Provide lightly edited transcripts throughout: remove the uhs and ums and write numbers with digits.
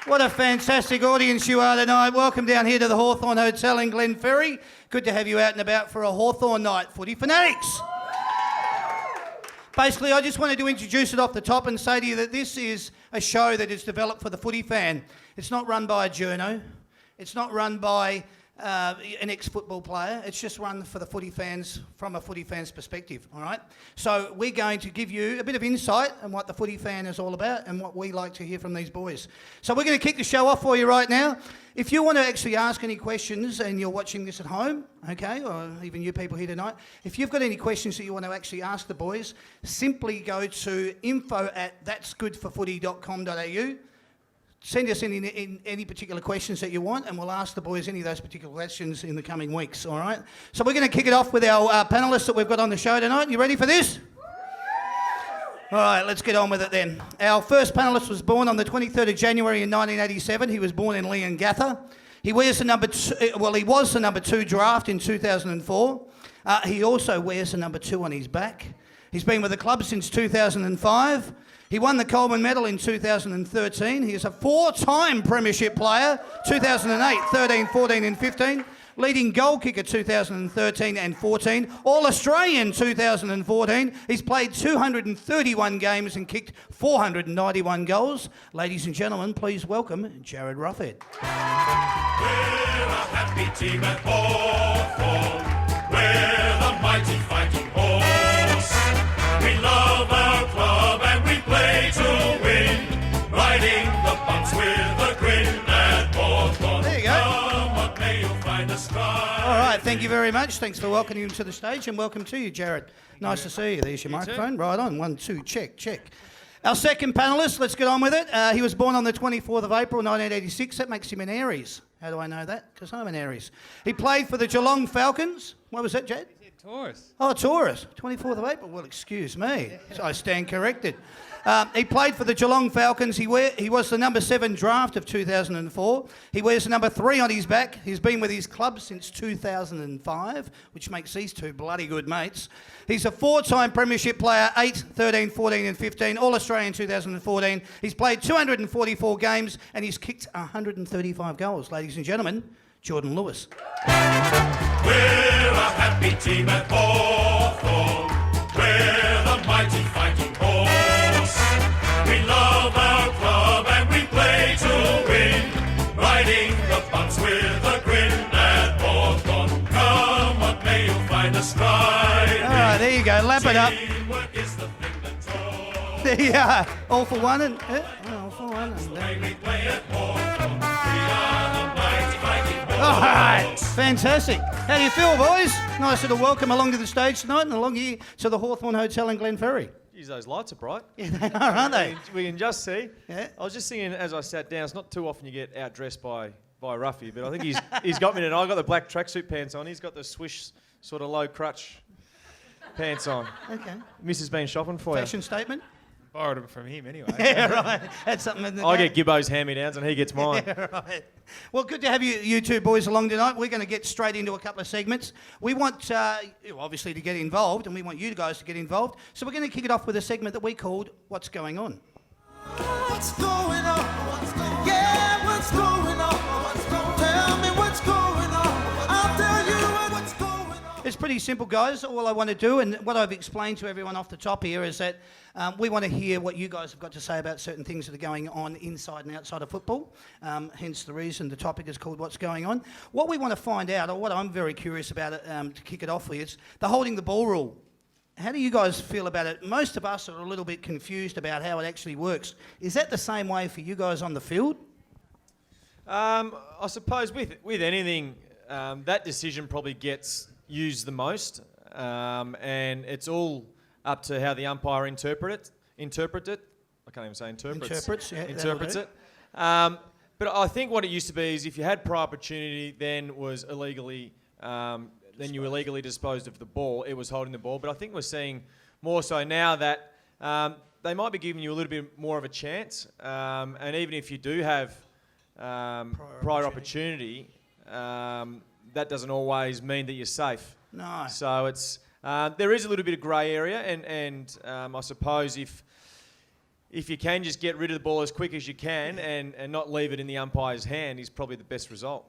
What a fantastic audience you are tonight. Welcome down here to the Hawthorn Hotel in Glenferrie. Good to have you out and about for a Hawthorn night. Footy Fanatics. Basically, I just wanted to introduce it off the top and say to you that this is a show that is developed for the footy fan. It's not run by a journo. It's not run by an ex-football player. It's just run for the footy fans from a footy fan's perspective, all right? So we're going to give you a bit of insight on what the footy fan is all about and what we like to hear from these boys. So we're going to kick the show off for you right now. If you want to actually ask any questions and you're watching this at home, okay, or even you people here tonight, if you've got any questions that you want to actually ask the boys, simply go to info@that'sgoodforfooty.com.au. Send us in any particular questions that you want, and we'll ask the boys any of those particular questions in the coming weeks, all right? So we're going to kick it off with our panellists that we've got on the show tonight. You ready for this? All right, let's get on with it then. Our first panellist was born on the 23rd of January in 1987. He was born in Leongatha. He wears the number two, he was the number 2 draft in 2004. He also wears the number 2 on his back. He's been with the club since 2005. He won the Coleman Medal in 2013. He is a 4-time premiership player, 2008, 13, 14 and 15. Leading goal kicker 2013 and 14. All-Australian 2014. He's played 231 games and kicked 491 goals. Ladies and gentlemen, please welcome Jared Roughhead. We're a happy team at Hawthorn. We're the mighty fighting horse. We love our club and we play to win. Riding the bumps with a grin at Hawthorn. There you go. Come on, may you find a stride. All right, thank you very much. Thanks for welcoming him to the stage, and welcome to you, Jared. Nice to see you. There's your microphone. Right on. 1, 2, check, check. Our second panellist, let's get on with it. He was born on the 24th of April 1986. That makes him an Aries. How do I know that? Because I'm an Aries. He played for the Geelong Falcons. What was that, Jad? Taurus. Oh, Taurus. 24th of April. Well, excuse me. So I stand corrected. He played for the Geelong Falcons. He was the number 7 draft of 2004. He wears the number 3 on his back. He's been with his club since 2005, which makes these two bloody good mates. He's a 4-time premiership player, 8, 13, 14 and 15, All-Australian 2014. He's played 244 games and he's kicked 135 goals. Ladies and gentlemen, Jordan Lewis. We're a happy team at Hawthorn. We're the mighty fighting horse. We love our club and we play to win. Riding the bumps with a grin at Hawthorn. Come on, may you find a stride. All right, there you go. Lap it up. Teamwork is the thing that's all. There you are. All for one and... all for one and... When we play at Hawthorn, we are the mighty fighting horse. All right, fantastic. How do you feel, boys? Nice little welcome along to the stage tonight and along here to the Hawthorn Hotel in Glenferrie. Geez, those lights are bright. Yeah, they are, aren't they? We can just see. Yeah. I was just thinking as I sat down, it's not too often you get outdressed by Ruffy, but I think he's got me tonight. I've got the black tracksuit pants on. He's got the swish sort of low crutch pants on. Okay. Mrs. been shopping for you. Fashion statement? Borrowed them from him anyway. Yeah, right. That's something in the I get Gibbo's hand-me-downs and he gets mine. Yeah, right. Well, good to have you two boys along tonight. We're going to get straight into a couple of segments. We want, you obviously, to get involved, and we want you guys to get involved. So we're going to kick it off with a segment that we called What's Going On. What's going on? Yeah, what's going on? Tell me what's going on. I'll tell you what's going on. It's pretty simple, guys. All I want to do, and what I've explained to everyone off the top here, is that we want to hear what you guys have got to say about certain things that are going on inside and outside of football. Hence the reason the topic is called What's Going On. What we want to find out, or what I'm very curious about to kick it off with, is the holding the ball rule. How do you guys feel about it? Most of us are a little bit confused about how it actually works. Is that the same way for you guys on the field? I suppose with anything, that decision probably gets used the most, and it's all up to how the umpire interpret it. I can't even say interprets. Interprets it. But I think what it used to be is if you had prior opportunity, then was illegally, then you illegally disposed of the ball. It was holding the ball. But I think we're seeing more so now that they might be giving you a little bit more of a chance, and even if you do have prior opportunity, that doesn't always mean that you're safe. No. So it's there is a little bit of grey area, and I suppose if if you can just get rid of the ball as quick as you can and not leave it in the umpire's hand is probably the best result.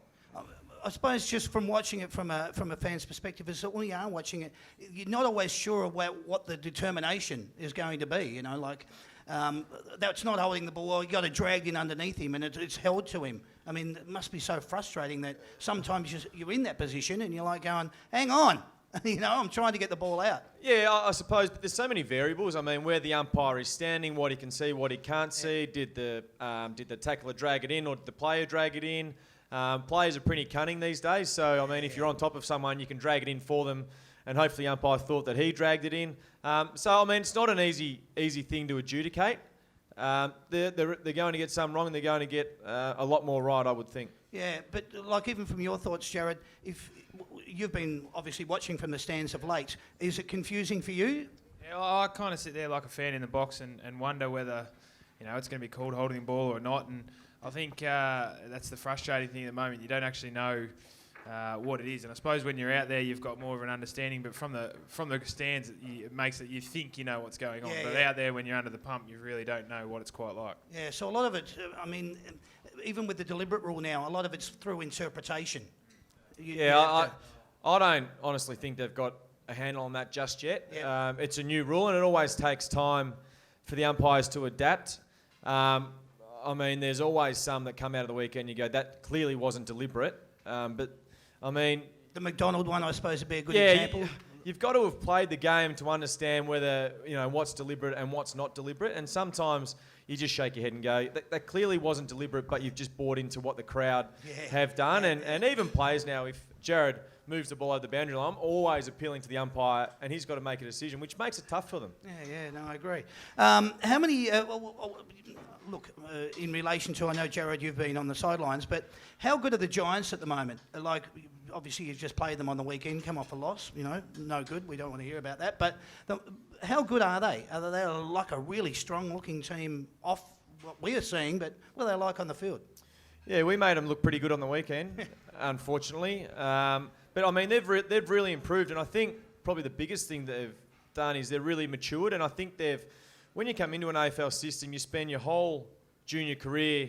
I suppose just from watching it from a fan's perspective is that when you are watching it, you're not always sure about what the determination is going to be. You know, like that's not holding the ball. You got to drag in underneath him, and it's held to him. I mean, it must be so frustrating that sometimes you're in that position and you're like going, "Hang on." You know, I'm trying to get the ball out. Yeah, I suppose, but there's so many variables. I mean, where the umpire is standing, what he can see, what he can't see. Did the tackler drag it in, or did the player drag it in? Players are pretty cunning these days, so I mean, if you're on top of someone, you can drag it in for them, and hopefully the umpire thought that he dragged it in. So I mean, it's not an easy thing to adjudicate. They're going to get some wrong, and they're going to get a lot more right, I would think. Yeah, but like even from your thoughts, Jared, if you've been obviously watching from the stands of late, is it confusing for you? Yeah, I kind of sit there like a fan in the box and wonder whether, you know, it's going to be called holding the ball or not. And I think that's the frustrating thing at the moment. You don't actually know what it is. And I suppose when you're out there, you've got more of an understanding. But from the stands, it makes it you think you know what's going on. But out there, when you're under the pump, you really don't know what it's quite like. Yeah, so a lot of it, I mean, even with the deliberate rule now, a lot of it's through interpretation. I don't honestly think they've got a handle on that just yet. Yeah. It's a new rule, and it always takes time for the umpires to adapt. I mean, there's always some that come out of the weekend, you go, that clearly wasn't deliberate. But, I mean... The McDonald one, I suppose, would be a good example. You've got to have played the game to understand whether, you know, what's deliberate and what's not deliberate. And sometimes you just shake your head and go, that clearly wasn't deliberate, but you've just bought into what the crowd have done. And even players now, if Jared moves the ball over the boundary line, I'm always appealing to the umpire, and he's got to make a decision, which makes it tough for them. No, I agree. How many... Look, in relation to, I know, Jared, you've been on the sidelines, but how good are the Giants at the moment? Like, obviously, you've just played them on the weekend, come off a loss, you know, no good. We don't want to hear about that. But how good are they? Are they like a really strong-looking team off what we are seeing, but what are they like on the field? Yeah, we made them look pretty good on the weekend, unfortunately. But, I mean, they've really improved, and I think probably the biggest thing they've done is they're really matured, and I think when you come into an AFL system, you spend your whole junior career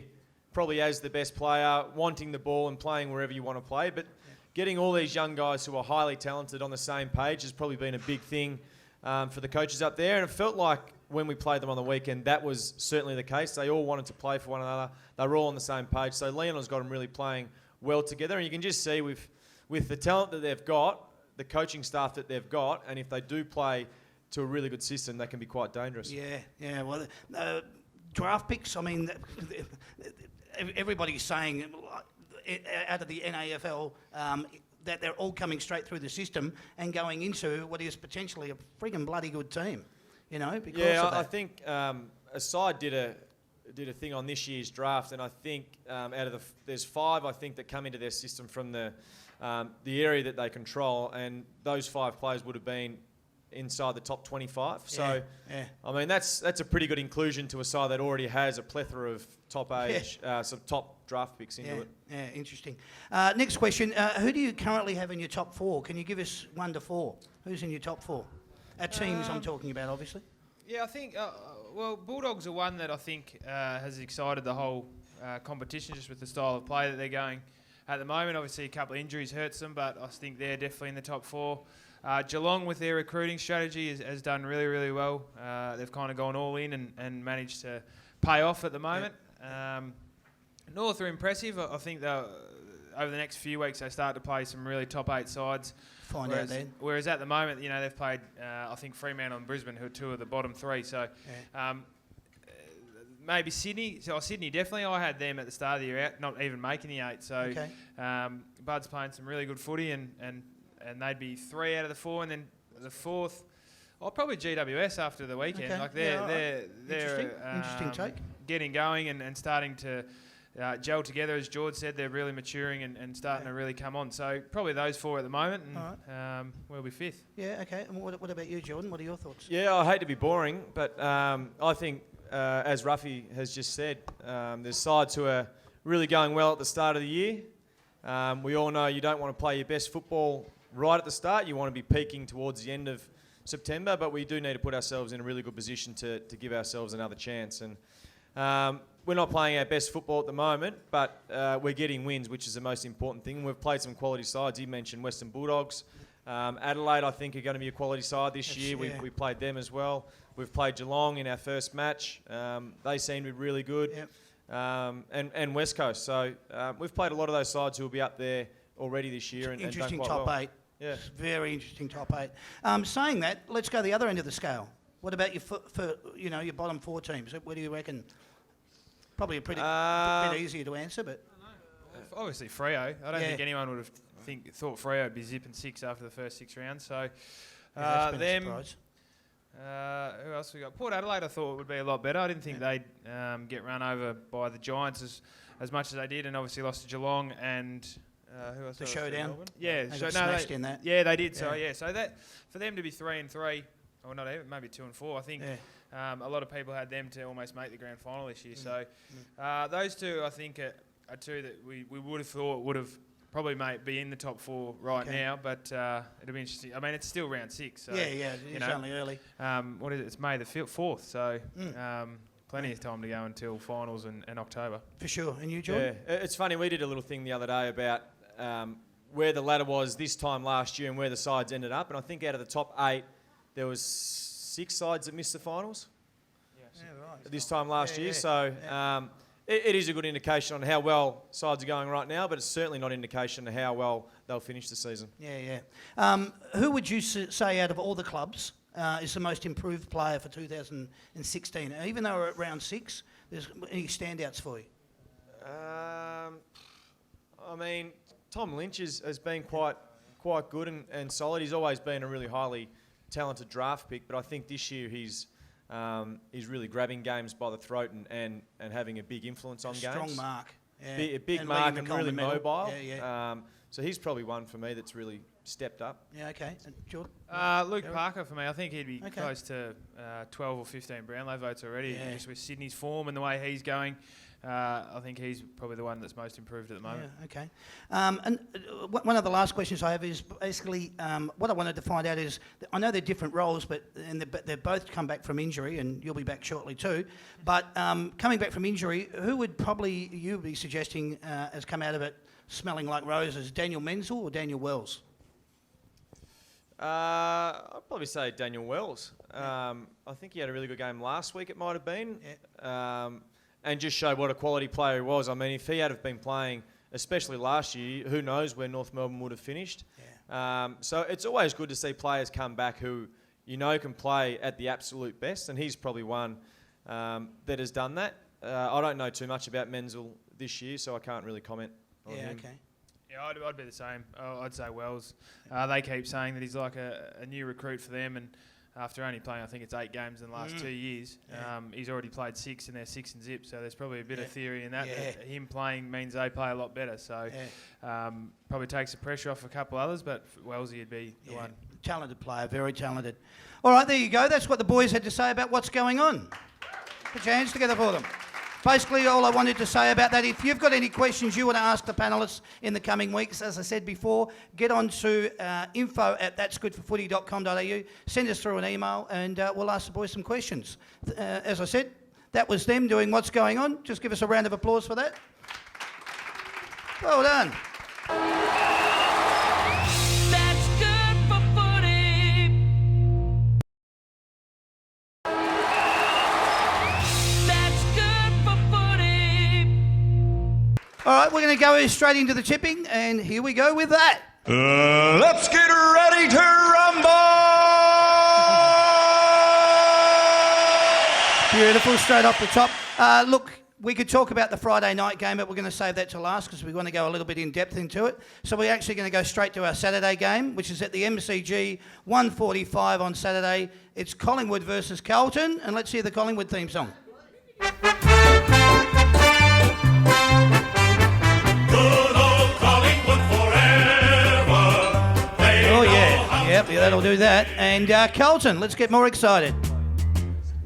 probably as the best player, wanting the ball and playing wherever you want to play. But getting all these young guys who are highly talented on the same page has probably been a big thing for the coaches up there. And it felt like when we played them on the weekend, that was certainly the case. They all wanted to play for one another. They were all on the same page. So Leonard's got them really playing well together. And you can just see with the talent that they've got, the coaching staff that they've got, and if they do play to a really good system, they can be quite dangerous. Yeah. Well, draft picks, I mean, everybody's saying out of the NAFL that they're all coming straight through the system and going into what is potentially a friggin' bloody good team, you know, because of that. I think Aside did a thing on this year's draft, and I think out of there's 5, I think, that come into their system from the area that they control, and those 5 players would have been inside the top 25. So, I mean, that's a pretty good inclusion to a side that already has a plethora of top age, some top draft picks into it. Yeah, interesting. Next question. Who do you currently have in your top 4? Can you give us 1 to 4? Who's in your top 4? Our teams I'm talking about, obviously. Yeah, I think, Bulldogs are one that I think has excited the whole competition just with the style of play that they're going at the moment. Obviously, a couple of injuries hurts them, but I think they're definitely in the top 4. Geelong, with their recruiting strategy, has done really, really well. They've kind of gone all in and managed to pay off at the moment. North are impressive. I think they'll, over the next few weeks, they start to play some really top 8 sides. Whereas at the moment, you know, they've played, I think, Fremantle and Brisbane, who are 2 of the bottom 3. So maybe Sydney. So Sydney, definitely. I had them at the start of the year out, not even making the 8. So Bud's playing some really good footy, and they'd be 3 out of the 4, and then the 4th, probably GWS after the weekend. Like they're interesting take. Getting going and starting to gel together, as George said. They're really maturing and starting to really come on. So probably those 4 at the moment, and we'll be 5th. Yeah, okay. And what about you, Jordan? What are your thoughts? Yeah, I hate to be boring, but I think, as Ruffy has just said, there's sides who are really going well at the start of the year. We all know you don't want to play your best football right at the start. You want to be peaking towards the end of September, but we do need to put ourselves in a really good position to give ourselves another chance. And we're not playing our best football at the moment, but we're getting wins, which is the most important thing. We've played some quality sides. You mentioned Western Bulldogs. Adelaide, I think, are going to be a quality side this year. We played them as well. We've played Geelong in our first match. They seem to be really good. Yep. And West Coast. So we've played a lot of those sides who will be up there already this year. And interesting done quite top well. 8. Yeah. Very interesting top 8. Saying that, let's go the other end of the scale. What about your bottom 4 teams? What do you reckon? Probably a bit easier to answer, but Obviously Freo. I don't think anyone would have thought Freo would be zipping 6 after the first 6 rounds. So that's been them. a surprise. Who else we got? Port Adelaide I thought would be a lot better. I didn't think they'd get run over by the Giants as much as they did, and obviously lost to Geelong and who else? The showdown. Yeah, They got smashed in that. Yeah, they did. So so that for them to be 3-3, or not even, maybe 2-4. I think a lot of people had them to almost make the grand final this year. So those two, I think, are two that we would have thought would have probably be in the top 4 now. But it'll be interesting. I mean, it's still round 6. So, It's only early. What is it? It's May the 4th. So plenty of time to go until finals and October. For sure. And you, Jordan? Yeah, it's funny. We did a little thing the other day about where the ladder was this time last year and where the sides ended up. And I think out of the top 8, there was 6 sides that missed the finals this time last year. So it is a good indication on how well sides are going right now, but it's certainly not an indication of how well they'll finish the season. Who would you say out of all the clubs is the most improved player for 2016? Even though we're at round 6, there's any standouts for you? I mean, Tom Lynch has been quite good and solid. He's always been a really highly talented draft pick, but I think this year he's really grabbing games by the throat and having a big influence on games. Strong mark. A big mark and really mobile. So he's probably one for me that's really stepped up. Yeah, okay. And Jordan? Luke Parker for me. I think he'd be close to 12 or 15 Brownlow votes already. Just with Sydney's form and the way he's going, I think he's probably the one that's most improved at the moment. Yeah, okay. And one of the last questions I have is basically what I wanted to find out is, I know they're different roles, but they've both come back from injury, and you'll be back shortly too. But coming back from injury, who would probably you be suggesting has come out of it smelling like roses? Daniel Menzel or Daniel Wells? I'd probably say Daniel Wells. I think he had a really good game last week, it might have been. And just showed what a quality player he was. I mean, if he had have been playing, especially last year, who knows where North Melbourne would have finished. So it's always good to see players come back who can play at the absolute best, and he's probably one that has done that. I don't know too much about Menzel this year, so I can't really comment on him. Okay. Yeah, I'd be the same. I'd say Wells. They keep saying that he's like a new recruit for them, and after only playing, I think it's 8 games in the last 2 years, he's already played 6 and they're 6 and zip. So there's probably a bit of theory in that him playing means they play a lot better. So probably takes the pressure off a couple others, but Wellsy would be the one. Talented player, very talented. All right, there you go. That's what the boys had to say about what's going on. Put your hands together for them. Basically, all I wanted to say about that, if you've got any questions you want to ask the panellists in the coming weeks, as I said before, get on to info@that'sgoodforfooty.com.au, send us through an email, and we'll ask the boys some questions. As I said, that was them doing what's going on. Just give us a round of applause for that. Well done. That's good for footy. That's good for footy. All right, we're going to go straight into the tipping, and here we go with that. Let's get ready to rumble! Beautiful, straight off the top. Look, we could talk about the Friday night game, but we're going to save that to last because we want to go a little bit in depth into it. So we're actually going to go straight to our Saturday game, which is at the MCG, 1:45 on Saturday. It's Collingwood versus Carlton, and let's hear the Collingwood theme song. Good old Collingwood forever. Oh yeah, yep, that'll do that. And Carlton, let's get more excited.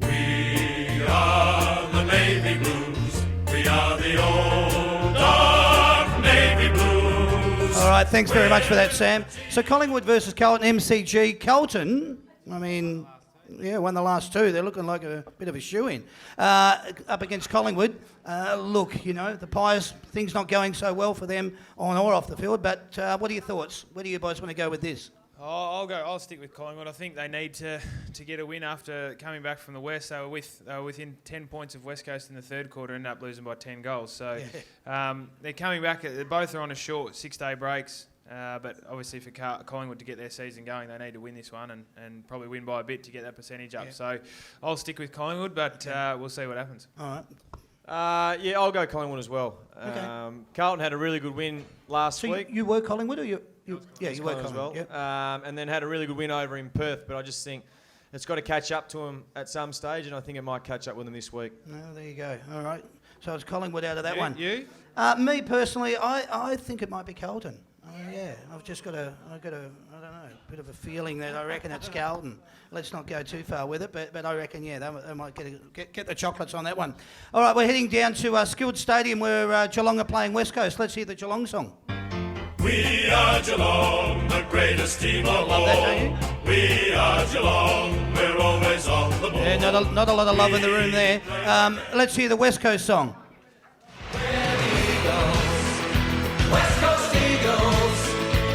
We are the Navy Blues. We are the old dark Navy Blues. All right, thanks very much for that, Sam. So Collingwood versus Carlton, MCG. Carlton I mean, yeah, won the last two. They're looking like a bit of a shoe-in. Up against Collingwood. Look, you know, the Pies, things not going so well for them on or off the field, but what are your thoughts? Where do you boys want to go with this? I'll stick with Collingwood. I think they need to get a win after coming back from the West. They were within 10 points of West Coast in the third quarter, ended up losing by 10 goals. So they're coming back. Both are on a short 6-day breaks. But obviously for Collingwood to get their season going, they need to win this one and probably win by a bit to get that percentage up. So I'll stick with Collingwood, but we'll see what happens. All right. Yeah, I'll go Collingwood as well. Carlton had a really good win last week. You were Collingwood, or you were Collingwood as well. Yep. And then had a really good win over in Perth, but I just think it's got to catch up to them at some stage, and I think it might catch up with them this week. No, there you go. All right. So it's Collingwood out of that one. You? Me personally, I think it might be Carlton. Yeah, I've got a, I don't know, bit of a feeling that I reckon it's Carlton. Let's not go too far with it, but I reckon, yeah, they might get the chocolates on that one. All right, we're heading down to Skilled Stadium where Geelong are playing West Coast. Let's hear the Geelong song. We are Geelong, the greatest team of all. Love that, don't you? We are Geelong, we're always on the ball. Yeah, not a lot of love in the room there. Let's hear the West Coast song.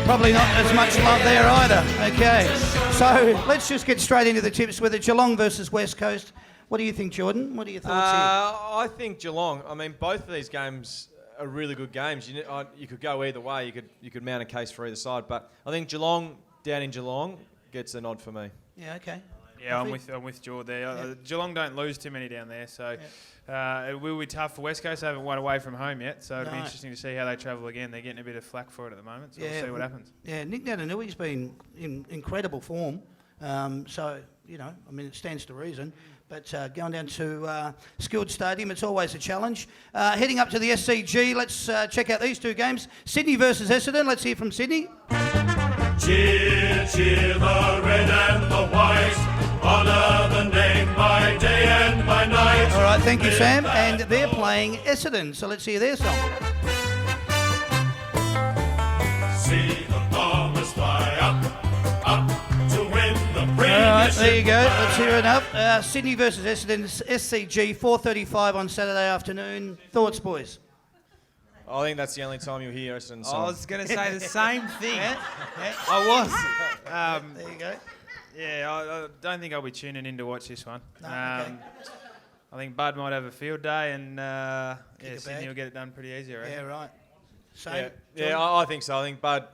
Probably not as much love there either. Okay, so let's just get straight into the tips with it. Geelong versus West Coast. What do you think, Jordan? What are your thoughts here? I think Geelong. I mean, both of these games are really good games. You could go either way. You could mount a case for either side. But I think Geelong down in Geelong gets a nod for me. Yeah. Okay. Yeah, I'm with George there. Yeah. Geelong don't lose too many down there, so it will be tough for West Coast. They haven't won away from home yet, so it'll be interesting to see how they travel again. They're getting a bit of flack for it at the moment, so we'll see what happens. Yeah, Nick Natanui's been in incredible form, so, you know, I mean, it stands to reason. But going down to Skilled Stadium, it's always a challenge. Heading up to the SCG, let's check out these two games. Sydney versus Essendon. Let's hear from Sydney. Cheer, cheer the red and the white. Honour the name by day and by night. All right, thank you, Sam. And they're playing Essendon, so let's hear their song. See the bombers fly up to win the premiership. All right, there you go. Let's hear it up. Sydney versus Essendon, SCG, 4:35 on Saturday afternoon. Thoughts, boys? I think that's the only time you'll hear Essendon I song. was going to say the same thing. Yeah. I was. There you go. Yeah, I don't think I'll be tuning in to watch this one. No, okay. I think Bud might have a field day, and Kick a Sydney bag. will get it done pretty easy, right? Yeah, right. Same. Yeah, I think so. I think Bud,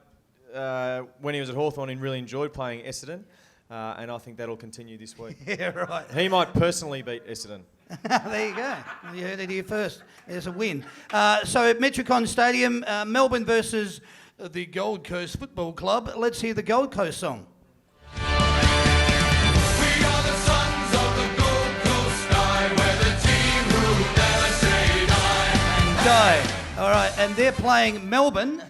when he was at Hawthorn, he really enjoyed playing Essendon, and I think that'll continue this week. Yeah, right. He might personally beat Essendon. There you go. You heard it here first. There's a win. So at Metricon Stadium, Melbourne versus the Gold Coast Football Club. Let's hear the Gold Coast song. We are the sons of the Gold Coast sky. We're the team who never say die. Die. All right, and they're playing Melbourne.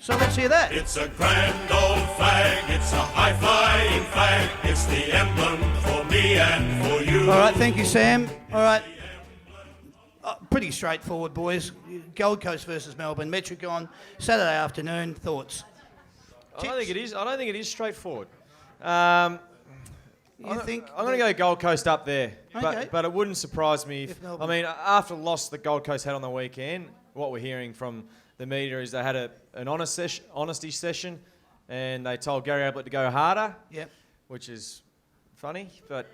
So let's hear that. It's a grand old flag, it's a high-flying flag, it's the emblem for me and for you. All right, thank you, Sam. All right. Pretty straightforward, boys. Gold Coast versus Melbourne. Metricon, Saturday afternoon. Thoughts? I don't think it is. I don't think it is straightforward. You think? I'm going to go Gold Coast up there, Okay. but it wouldn't surprise me if Melbourne- I mean, after the loss the Gold Coast had on the weekend, what we're hearing from the media is they had an honesty session, and they told Gary Ablett to go harder. Yep. Which is funny, but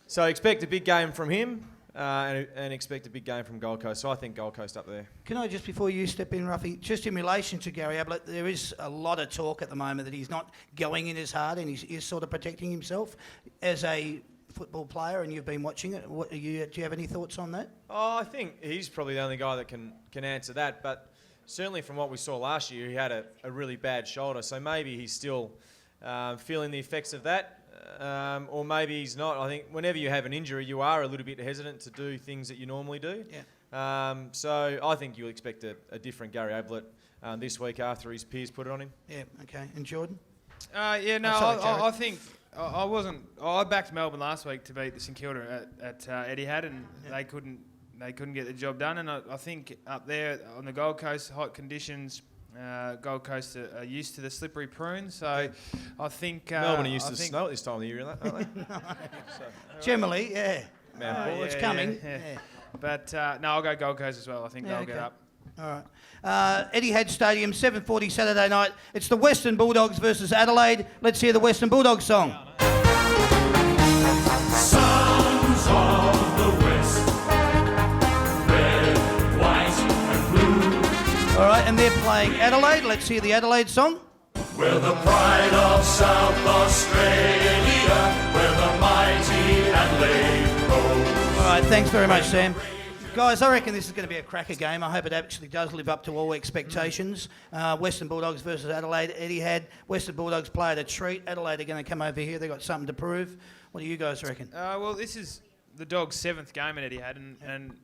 so expect a big game from him, and expect a big game from Gold Coast. So I think Gold Coast up there. Can I just, before you step in, Ruffy, just in relation to Gary Ablett, there is a lot of talk at the moment that he's not going in as hard and he's sort of protecting himself as a football player, and you've been watching it. Do you have any thoughts on that? Oh, I think he's probably the only guy that can answer that. But certainly from what we saw last year, he had a really bad shoulder. So maybe he's still feeling the effects of that. Or maybe he's not. I think whenever you have an injury, you are a little bit hesitant to do things that you normally do. Yeah. So I think you'll expect a different Gary Ablett this week after his peers put it on him. Yeah, okay. And Jordan? Yeah, no, Oh, sorry, Jared. I think I wasn't. I backed Melbourne last week to beat the St Kilda at Etihad, and they couldn't get the job done. And I think up there on the Gold Coast, hot conditions, Gold Coast are used to the slippery prunes, so I think Melbourne are used to snow at this time of the year, aren't they? Generally, yeah. Man, It's coming. yeah. Yeah. But no, I'll go Gold Coast as well. I think they'll get up. All right. Etihad Stadium, 7:40 Saturday night. It's the Western Bulldogs versus Adelaide. Let's hear the Western Bulldogs song. Sons of the West, red, white, and blue. All right, and they're playing Adelaide. Let's hear the Adelaide song. We're the pride of South Australia, where the mighty Adelaide rolls. All right, thanks very much, Sam. Guys, I reckon this is going to be a cracker game. I hope it actually does live up to all expectations. Western Bulldogs versus Adelaide. Etihad. Western Bulldogs play at a treat. Adelaide are going to come over here. They've got something to prove. What do you guys reckon? Well, this is the Dogs' 7th game at Etihad, and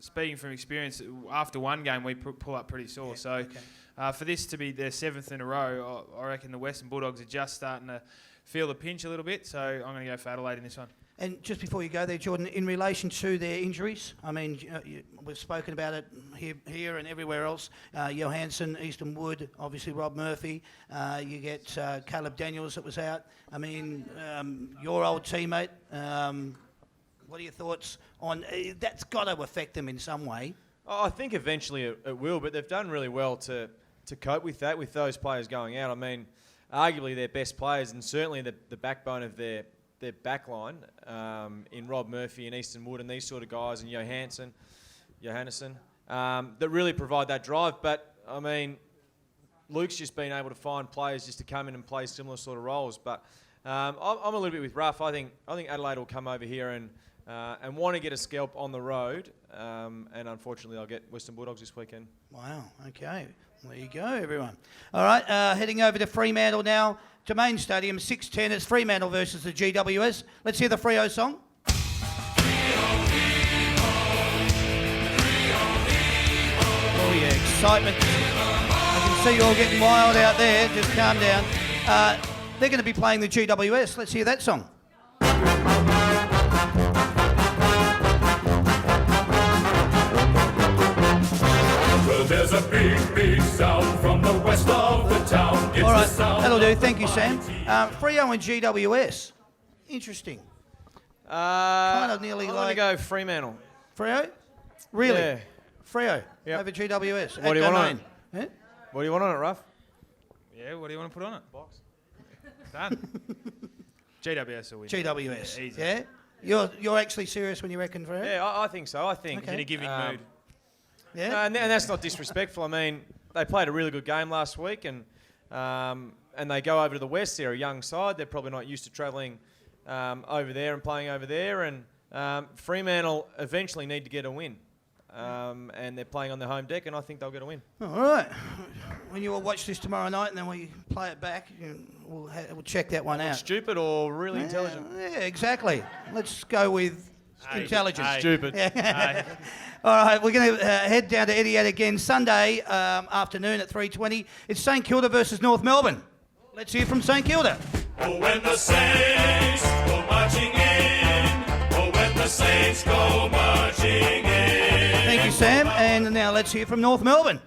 speaking from experience, after one game we pull up pretty sore. For this to be their 7th in a row, I reckon the Western Bulldogs are just starting to feel the pinch a little bit. So I'm going to go for Adelaide in this one. And just before you go there, Jordan, in relation to their injuries, I mean, we've spoken about it here and everywhere else. Johansson, Easton Wood, obviously Rob Murphy. You get Caleb Daniels that was out. I mean, your old teammate. What are your thoughts on that's got to affect them in some way? I think eventually it will, but they've done really well to cope with that, with those players going out. I mean, arguably their best players and certainly the backbone of their backline in Rob Murphy and Easton Wood and these sort of guys and Johansson, that really provide that drive. But, I mean, Luke's just been able to find players just to come in and play similar sort of roles. But I'm a little bit with Ruff. I think Adelaide will come over here and want to get a scalp on the road. And unfortunately, they'll get Western Bulldogs this weekend. Wow, okay. There you go, everyone. All right, heading over to Fremantle now. Domain Stadium, 6:10. It's Fremantle versus the GWS. Let's hear the Freo song. Oh, yeah, excitement. I can see you all getting wild out there. Just calm down. They're going to be playing the GWS. Let's hear that song. Well, there's a big, big sound from the west of the town. It's All right, the sound that'll do. of Thank you, the Sam. mighty. Freo and GWS. Interesting. Kind of nearly I'm like going to go Fremantle. Freo? Really? Yeah. Freo Yep. over GWS. What do you want on it? What do you want on it, Ruff? Yeah, what do you want to put on it? Box. Done. GWS will win. GWS. Yeah, easy. Yeah? You're actually serious when you reckon Freo? Yeah, I think so. I think Okay. In a giving mood. Yeah? and that's not disrespectful. I mean, they played a really good game last week, and they go over to the West. They're a young side. They're probably not used to travelling over there and playing over there. And Fremantle eventually need to get a win. And they're playing on their home deck, and I think they'll get a win. All right. When you all watch this tomorrow night and then we play it back, we'll check that one out. Stupid or really intelligent? Yeah, exactly. Let's go with intelligence. Stupid. All right, we're going to head down to Etihad again Sunday afternoon at 3:20. It's St Kilda versus North Melbourne. Let's hear from St Kilda. Oh, when the Saints go marching in. Oh, when the Saints go marching in. Thank you, Sam. And now let's hear from North Melbourne.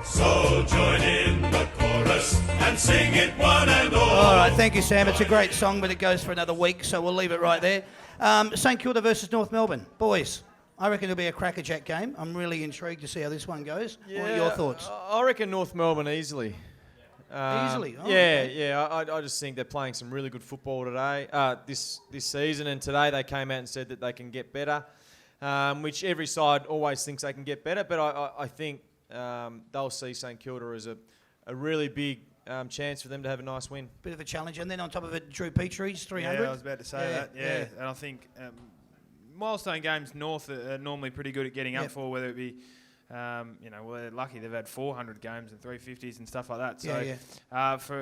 So join in the chorus and sing it one and all. All right, thank you, Sam. It's a great song, but it goes for another week, so we'll leave it right there. St Kilda versus North Melbourne. Boys, I reckon it'll be a crackerjack game. I'm really intrigued to see how this one goes. What are your thoughts? I reckon North Melbourne easily. Easily? Oh, yeah, okay. yeah. I just think they're playing some really good football today, this season, and today they came out and said that they can get better, which every side always thinks they can get better. But I think they'll see St Kilda as a really big chance for them to have a nice win. Bit of a challenge, and then on top of it, Drew Petrie's 300. Yeah, I was about to say that. Yeah, and I think milestone games North are normally pretty good at getting up for, whether it be. They're lucky they've had 400 games and 350s and stuff like that. So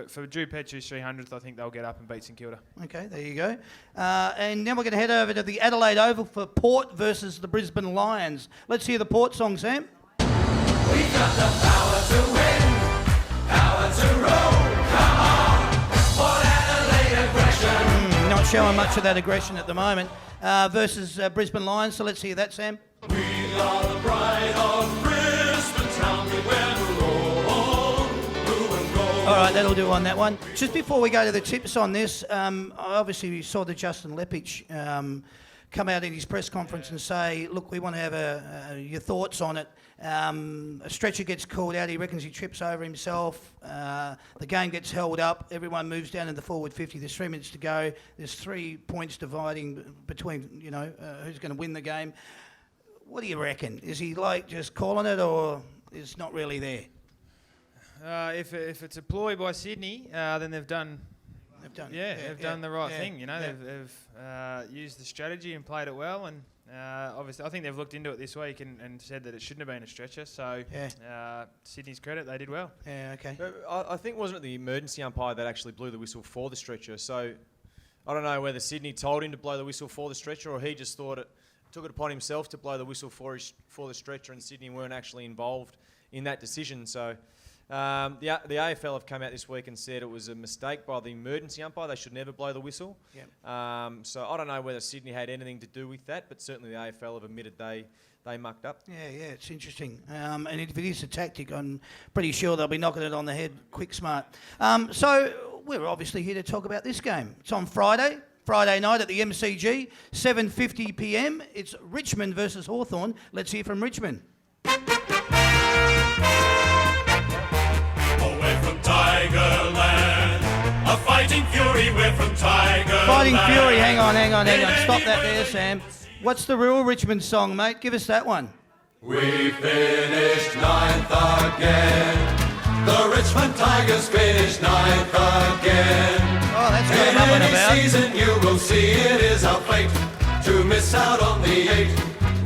for Drew Petrie's 300th, I think they'll get up and beat St Kilda. Okay, there you go. And then we're going to head over to the Adelaide Oval for Port versus the Brisbane Lions. Let's hear the Port song, Sam. We've got the power to win, power to roll. Come on, Port Adelaide aggression. Not showing much of that aggression at the moment. Versus Brisbane Lions, so let's hear that, Sam. are the pride of Brisbane town. We wear the roll, blue and gold. All right, that'll do on that one. Just before we go to the tips on this, obviously we saw the Justin Lepich come out in his press conference and say, look, we want to have your thoughts on it. A stretcher gets called out. He reckons he trips over himself. The game gets held up. Everyone moves down in the forward 50. There's 3 minutes to go. There's 3 points dividing between, who's going to win the game. What do you reckon? Is he like just calling it, or is not really there? If it's a ploy by Sydney, then they've done the right thing. They've used the strategy and played it well, and obviously I think they've looked into it this week and said that it shouldn't have been a stretcher. So Sydney's credit, they did well. Yeah, okay. But I think wasn't it the emergency umpire that actually blew the whistle for the stretcher? So I don't know whether Sydney told him to blow the whistle for the stretcher, or he just took it upon himself to blow the whistle for the stretcher, and Sydney weren't actually involved in that decision. So the AFL have come out this week and said it was a mistake by the emergency umpire. They should never blow the whistle. Yep. So I don't know whether Sydney had anything to do with that, but certainly the AFL have admitted they mucked up. Yeah, it's interesting. And if it is a tactic, I'm pretty sure they'll be knocking it on the head quick smart. So we're obviously here to talk about this game. It's on Friday night at the MCG, 7:50 p.m. It's Richmond versus Hawthorn. Let's hear from Richmond. We're from Tigerland, a fighting fury, we're from Tigerland. Fighting Fury, hang on. Stop that there, Sam. What's the real Richmond song, mate? Give us that one. We finished 9th again. The Richmond Tigers finished 9th again. Oh, that's got him up and In about. any season you will see it is our fate to miss out on the 8.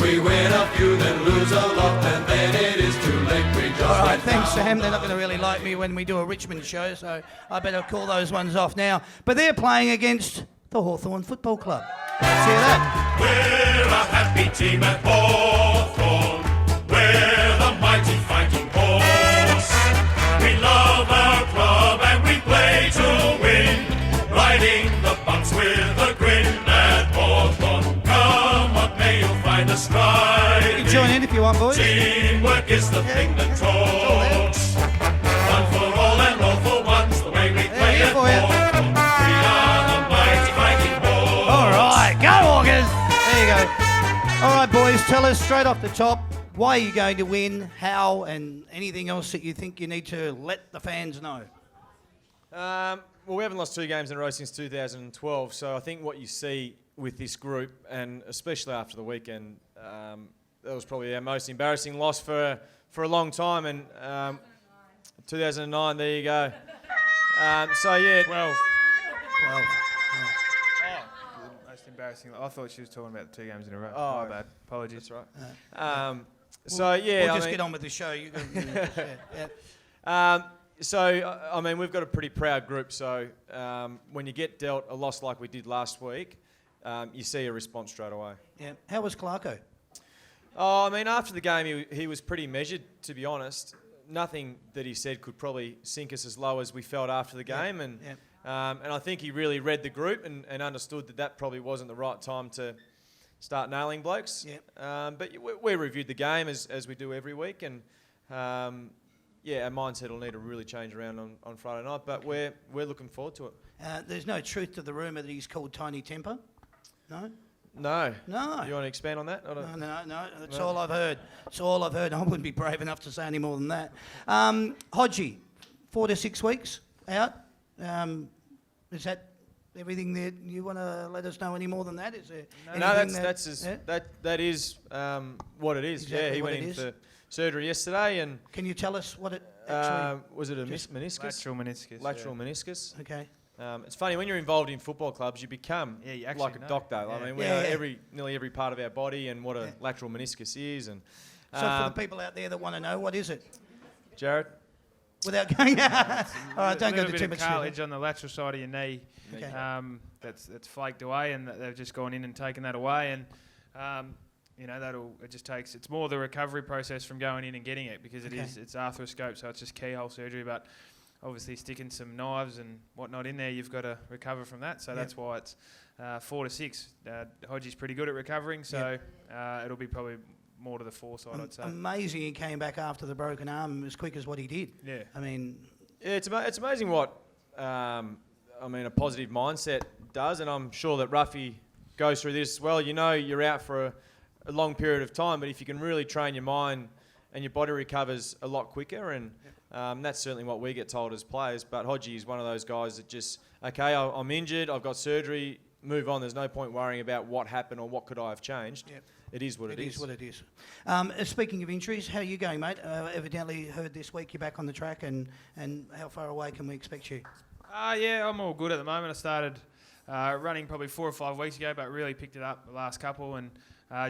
We win a few, then lose a lot, and then it is too late. We just All right, went thanks, down. Sam. They're not going to really like me when we do a Richmond show, so I better call those ones off now. But they're playing against the Hawthorn Football Club. Let's hear that. We're a happy team at Hawthorn. We're the mighty fighting horse. We love our club and we play to win. Riding the bumps with a grin at Hawthorn. Come what may, you'll find us You can join riding. in if you want, boys. Teamwork is the thing that talks. One for all and all for one's the way we play here at for you. Hawthorn. We are the mighty fighting horse. All right, go Hawkers. There you go. All right, boys, tell us straight off the top, why are you going to win, how, and anything else that you think you need to let the fans know. Well, we haven't lost 2 games in a row since 2012, so I think what you see with this group, and especially after the weekend, that was probably our most embarrassing loss for a long time, and 2009, there you go. So, yeah. 12. 12. Most embarrassing. I thought she was talking about the 2 games in a row. Oh, My bad. Apologies. That's right. So, yeah. We'll I just mean- get on with the show. You can, yeah. So, I mean, we've got a pretty proud group. So, when you get dealt a loss like we did last week, you see a response straight away. Yeah. How was Clarko? Oh, I mean, after the game, he was pretty measured, to be honest. Nothing that he said could probably sink us as low as we felt after the game. And I think he really read the group and understood that probably wasn't the right time to start nailing blokes. Yep. But we reviewed the game as we do every week. And, our mindset will need to really change around on Friday night. But we're looking forward to it. There's no truth to the rumour that he's called Tiny Temper? No? No. No. You want to expand on that? No, that's all I've heard. That's all I've heard. I wouldn't be brave enough to say any more than that. Hodgie, 4 to 6 weeks out. Is that everything that you want to let us know any more than that? Is there anything that is what it is. Exactly he what went it in is. for surgery yesterday, and Can you tell us what it actually... was it a meniscus? Lateral meniscus. Lateral meniscus. Okay. It's funny when you're involved in football clubs, you become you actually like a know. doctor. Yeah. I mean, we Yeah, know yeah. nearly every part of our body and what a lateral meniscus is. And So for the people out there that want to know, what is it? Jared, Without going... All right, don't go a to bit too of much... cartilage on the lateral side of your knee. Okay. That's flaked away, and they've just gone in and taken that away, and it's more the recovery process from going in and getting it, because it's arthroscope, so it's just keyhole surgery, but obviously sticking some knives and whatnot in there, you've got to recover from that, so that's why it's 4 to 6. Hodgie's pretty good at recovering, so it'll be probably more to the foresight, I'd say. Amazing he came back after the broken arm as quick as what he did. Yeah. I mean, Yeah, it's amazing what a positive mindset does, and I'm sure that Ruffy goes through this as well. You know, you're out for a long period of time, but if you can really train your mind and your body recovers a lot quicker, and that's certainly what we get told as players. But Hodgie is one of those guys that just, okay, I'm injured, I've got surgery, move on. There's no point worrying about what happened or what could I have changed. Yep. It is what it is. It is what it is. Speaking of injuries, how are you going, mate? Evidently heard this week you're back on the track, and how far away can we expect you? Yeah, I'm all good at the moment. I started running probably 4 or 5 weeks ago, but really picked it up the last couple, and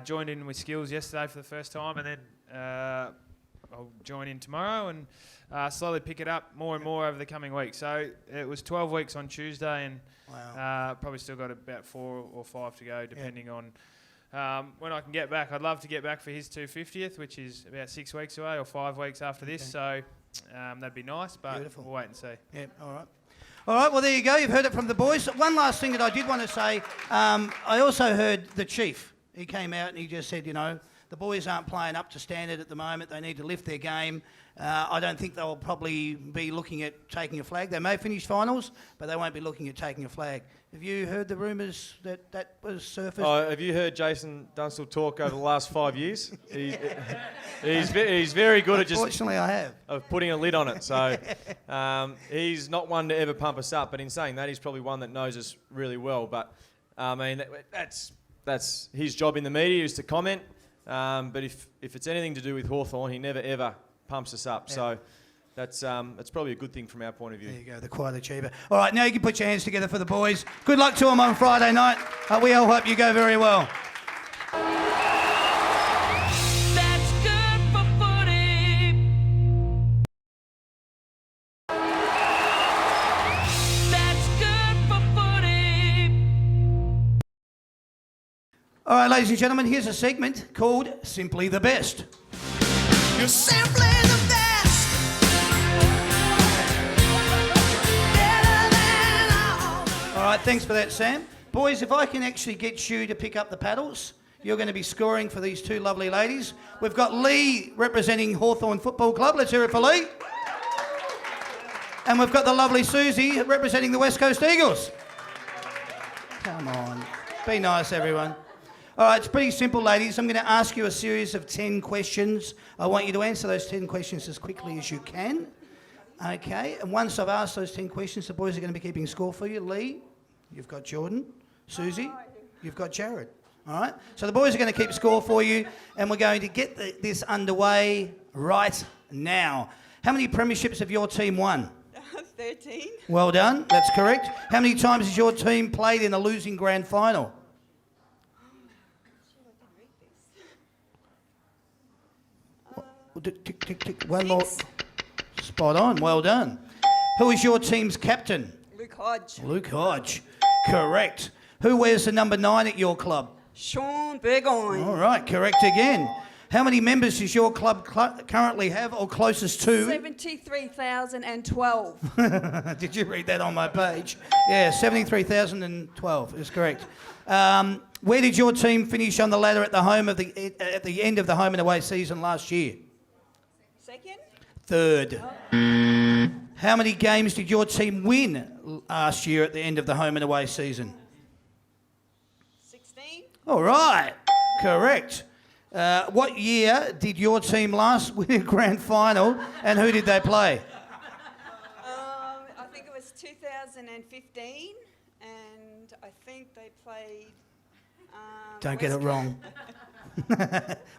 joined in with skills yesterday for the first time, and then I'll join in tomorrow and slowly pick it up more and more over the coming weeks. So it was 12 weeks on Tuesday, and Wow. probably still got about 4 or 5 to go, depending on when I can get back. I'd love to get back for his 250th, which is about 6 weeks away or 5 weeks after this. So that'd be nice, but Beautiful. we'll wait and see. Yeah, all right. All right, well, there you go. You've heard it from the boys. One last thing that I did want to say, I also heard the chief. He came out and he just said, you know, the boys aren't playing up to standard at the moment. They need to lift their game. I don't think they'll probably be looking at taking a flag. They may finish finals, but they won't be looking at taking a flag. Have you heard the rumours that was surfaced? Oh, have you heard Jason Dunstall talk over the last 5 years? He's very good at just Fortunately, I have. of putting a lid on it. So he's not one to ever pump us up. But in saying that, he's probably one that knows us really well. But I mean, that's his job in the media is to comment. But if it's anything to do with Hawthorn, he never ever pumps us up. Yeah. So that's probably a good thing from our point of view. There you go, the quiet achiever. All right, now you can put your hands together for the boys. Good luck to them on Friday night. We all hope you go very well. That's good for footy. That's good for footy. All right, ladies and gentlemen, here's a segment called Simply the Best. You're simply the best. Better than all. All right, thanks for that, Sam. Boys, if I can actually get you to pick up the paddles, you're going to be scoring for these two lovely ladies. We've got Lee representing Hawthorn Football Club. Let's hear it for Lee. And we've got the lovely Susie representing the West Coast Eagles. Come on. Be nice, everyone. All right, it's pretty simple, ladies. I'm going to ask you a series of 10 questions. I want you to answer those 10 questions as quickly as you can. Okay, and once I've asked those 10 questions, the boys are going to be keeping score for you. Lee, you've got Jordan. Susie, you've got Jared. All right, so the boys are going to keep score for you, and we're going to get this underway right now. How many premierships have your team won? 13. Well done, that's correct. How many times has your team played in a losing grand final? Tick, tick, tick, tick. One more. Spot on, well done. Who is your team's captain? Luke Hodge. Luke Hodge. Correct. Who wears the number 9 at your club? Sean Burgoyne. All right, correct again. How many members does your club currently have or closest to? 73,012. Did you read that on my page? Yeah, 73,012 is correct. Where did your team finish on the ladder at the end of the home and away season last year? Second. Third. How many games did your team win last year at the end of the home and away season? 16. All right, correct. What year did your team last win a grand final, and who did they play? I think it was 2015, and I think they played. Don't get it West wrong.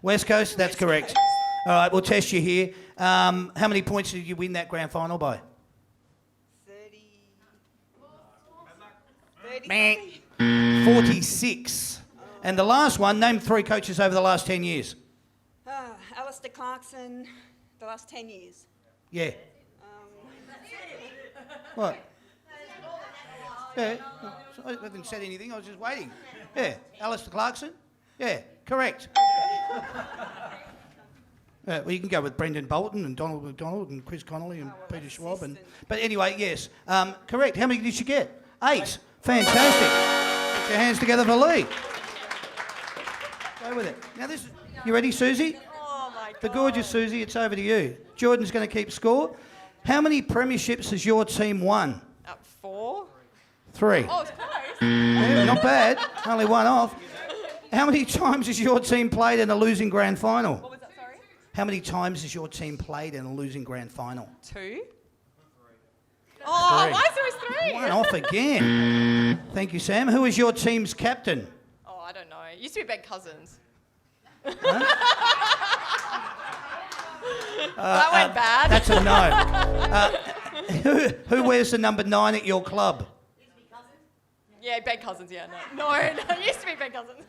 West Coast, that's correct. All right, we'll test you here. How many points did you win that grand final by? 30. 46. And the last one, name 3 coaches over the last 10 years. Alistair Clarkson, the last 10 years. Yeah. What? Yeah, I haven't said anything, I was just waiting. Yeah, Alistair Clarkson? Yeah, correct. Well, you can go with Brendan Bolton and Donald McDonald and Chris Connolly and Peter Schwab. But anyway, yes, correct. How many did you get? 8. Fantastic. Put your hands together for Lee. Go with it. Now this is... You ready, Susie? Oh my god. The gorgeous Susie, it's over to you. Jordan's going to keep score. How many premierships has your team won? 4. 3. Oh, it's close. Yeah, not bad. Only one off. How many times has your team played in a losing grand final? What was that, sorry? How many times has your team played in a losing grand final? 2. Oh, 3. why is there always 3? One off again. Thank you, Sam. Who is your team's captain? Oh, I don't know. It used to be Ben Cousins. That went bad. That's a no. Who wears the number 9 at your club? Yeah, Ben Cousins, yeah. No, it used to be Ben Cousins.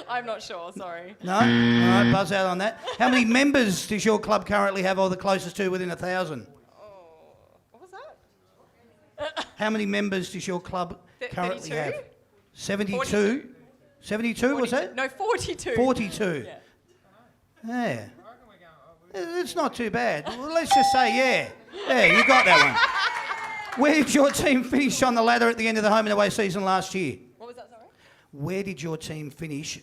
I'm not sure, sorry. No? All right, buzz out on that. How many members does your club currently have, or the closest to within 1,000? Oh, what was that? How many members does your club currently 32? have? 72? 42. 72, was that? No, 42. 42. Yeah. Yeah. It's not too bad. Well, let's just say, yeah. Yeah, you got that one. Where did your team finish on the ladder at the end of the home and away season last year? What was that, sorry? Where did your team finish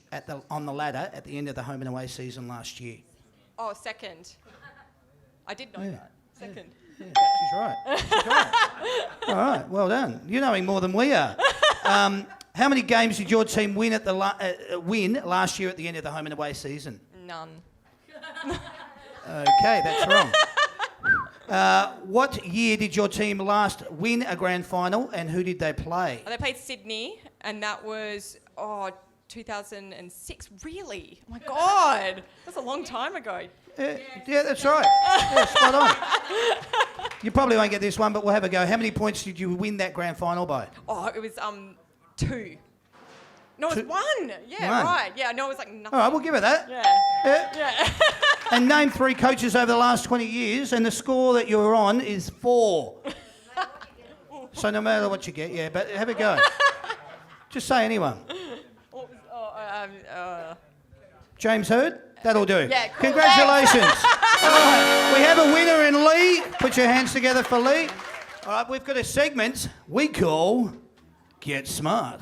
on the ladder at the end of the home and away season last year? Oh, 2nd. I did know that. 2nd. Yeah, she's right. She's right. All right, well done. You're knowing more than we are. How many games did your team win win last year at the end of the home and away season? None. Okay, that's wrong. What year did your team last win a grand final, and who did they play? They played Sydney, and that was, 2006. Really? Oh my God. That's a long time ago. Yeah, that's right. Yeah, spot on. You probably won't get this one, but we'll have a go. How many points did you win that grand final by? Oh, it was 2. No, it was 1. Yeah, One. right. Yeah, no, it was like nothing. All right, we'll give it that. Yeah. Yeah. And name 3 coaches over the last 20 years, and the score that you're on is 4. So no matter what you get, yeah, but have a go. Just say anyone. James Hurd? That'll do. Yeah, cool. Congratulations. All right, we have a winner in Lee. Put your hands together for Lee. All right, we've got a segment we call Get Smart.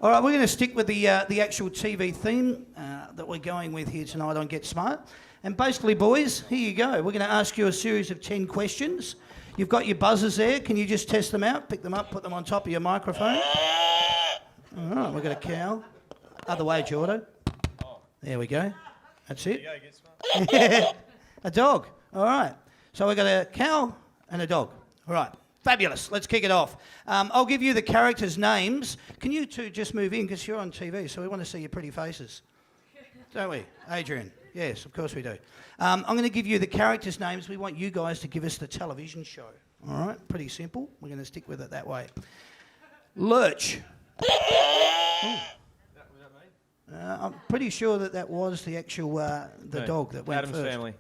All right, we're going to stick with the actual TV theme that we're going with here tonight on Get Smart. And basically, boys, here you go. We're going to ask you a series of 10 questions. You've got your buzzers there. Can you just test them out? Pick them up, put them on top of your microphone. All right, we've got a cow. Other way, Jordo. There we go. That's it. Yeah. A dog. All right. So we've got a cow and a dog. All right. Fabulous. Let's kick it off. I'll give you the characters' names. Can you two just move in, because you're on TV, so we want to see your pretty faces. Don't we, Adrian? Yes, of course we do. I'm going to give you the characters' names. We want you guys to give us the television show. All right? Pretty simple. We're going to stick with it that way. Lurch. I'm pretty sure that was the actual dog that went Adam's first. family.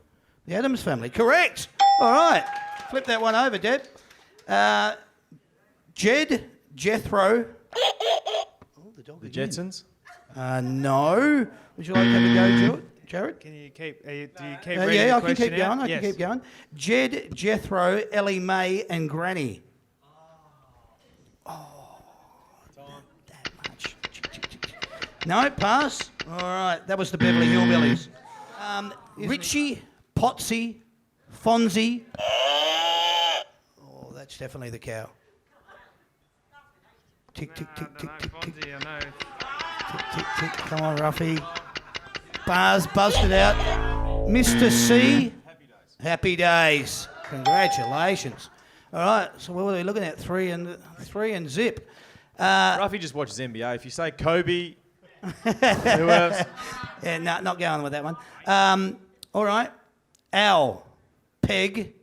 The Adams family. Correct. All right. Flip that one over, Deb. Jethro. Oh, the dog The again. Jetsons. No. Would you like to have a go, Jared? Can you keep? Do you keep reading Yeah, the I can keep question going. out? I can keep going. Jed, Jethro, Ellie Mae, and Granny. Oh, that much. No, pass. All right, that was the Beverly Hillbillies. Richie, Potsy, Fonzie. Oh, that's definitely the cow. Tick, tick, tick, tick, tick, tick, Fonzie, I know. tick, tick, tick. Come on, Ruffy. Bars, buzzed it out. Mr. C. Happy days. Congratulations. All right, so what are we looking at? Three and zip. Ruffy just watches NBA. If you say Kobe, who else? Yeah, no, not going with that one. All right. Al. Peg.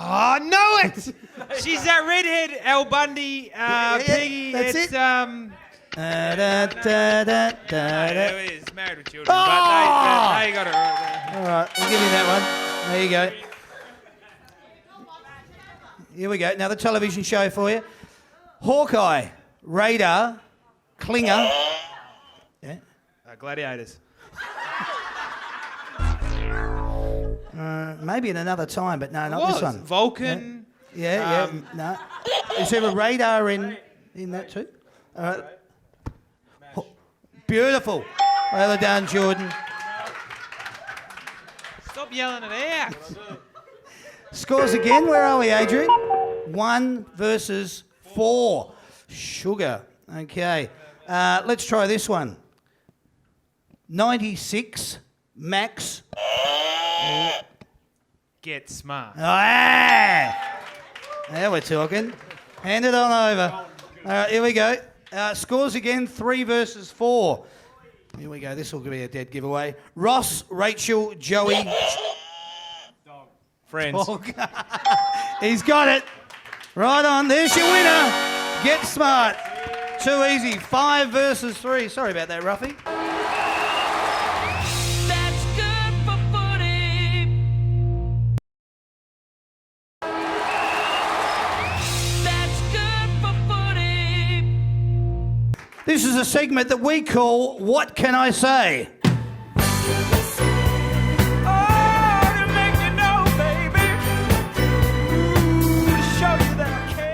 Oh, know it! She's that redhead, Al Bundy, Peggy. that's it's it. There it is, Married with Children. Oh! But they got it right there. All right, we'll give you that one. There you go. Here we go. Now the television show for you. Hawkeye, Radar, Klinger. Yeah. Gladiators. All Maybe in another time, but no, not this one. Vulcan. Yeah, no. Is there a radar in that too? All right. Beautiful. Well done, Jordan. Stop yelling it out. Scores again. Where are we, Adrian? 1 versus 4. Sugar. Okay. Let's try this one. 96 max. Get smart. Ah! Now we're talking. Hand it on over. All right, here we go. Scores again, 3 versus 4. Here we go. This will be a dead giveaway. Ross, Rachel, Joey. Friends. He's got it. Right on. There's your winner. Get smart. Too easy. 5 versus 3. Sorry about that, Ruffy. That's good for footy. That's good for footy. This is a segment that we call What Can I Say?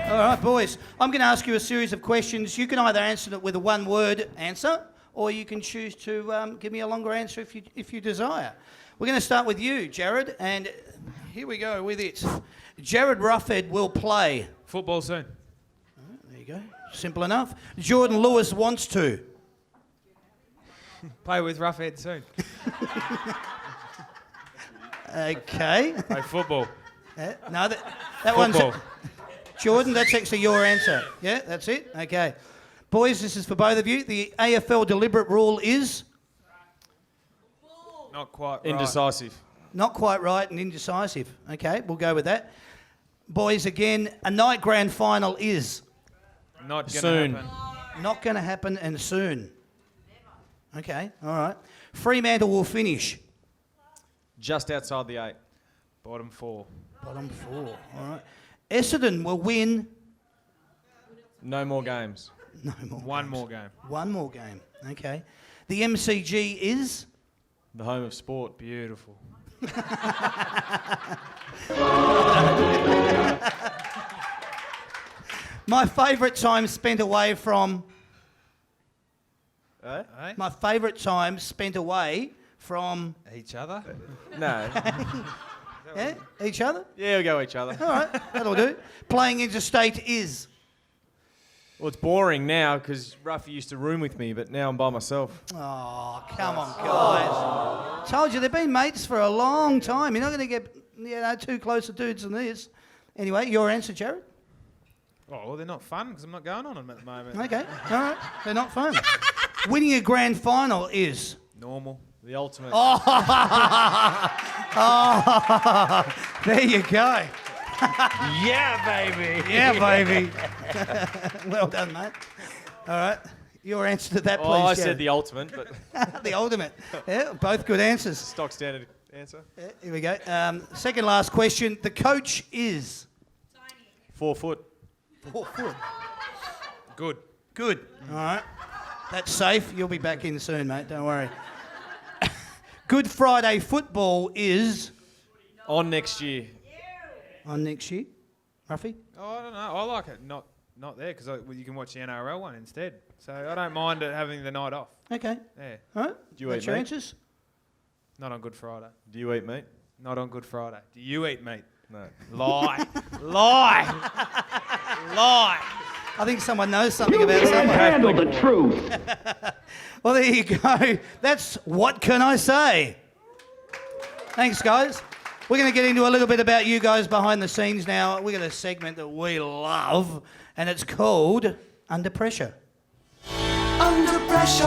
All right, boys. I'm going to ask you a series of questions. You can either answer it with a one-word answer, or you can choose to give me a longer answer if you desire. We're going to start with you, Jared, and here we go with it. Jared Ruffhead will play. Football soon. There you go. Simple enough. Jordan Lewis wants to. Play with Roughhead soon. Okay. Play football. No, that one's... Football. Jordan, that's actually your answer. Yeah, that's it? Okay. Boys, this is for both of you. The AFL deliberate rule is? Not quite right. Indecisive. Not quite right and indecisive. Okay, we'll go with that. Boys, again, a night grand final is? Not gonna Soon. happen. Not going to happen and soon. Okay, all right. Fremantle will finish? Just outside the 8. Bottom 4. Bottom 4, all right. Essendon will win? No more games. No more. One games. more game. One more game. Okay. The MCG is? The home of sport. Beautiful. My favourite time spent away from? Eh? Eh? My favourite time spent away from? Each other? No. Yeah? Each other? Yeah, we'll go each other. All right, that'll do. Playing interstate is? Well, it's boring now because Ruffy used to room with me, but now I'm by myself. Oh, come on, guys. Told you, they've been mates for a long time. You're not going to get too close to dudes than this. Anyway, your answer, Jared? Oh, well, they're not fun because I'm not going on them at the moment. Okay, all right. They're not fun. Winning a grand final is? Normal. The ultimate. Oh, there you go. Yeah, baby. Yeah, baby. Well done, mate. All right. Your answer to that, please. Oh, I Jared. said the ultimate, but The ultimate. Yeah, both good answers. stock standard answer. Yeah, here we go. Second last question. The coach is? 4 foot. 4 foot. Good. Good. All right. That's safe. You'll be back in soon, mate. Don't worry. Good Friday football is? On next year. On next year. Ruffy? Oh, I don't know. I like it not there because you can watch the NRL one instead. So I don't mind it having the night off. Okay. Yeah. All right. Do you That's eat your meat? answers? Not on Good Friday. Do you eat meat? Not on Good Friday. Do you eat meat? No. Lie. Lie. Lie. I think someone knows something about someone. Handle the truth. Well, there you go. That's What Can I Say? Thanks, guys. We're going to get into a little bit about you guys behind the scenes now. We've got a segment that we love, and it's called Under Pressure. Under pressure.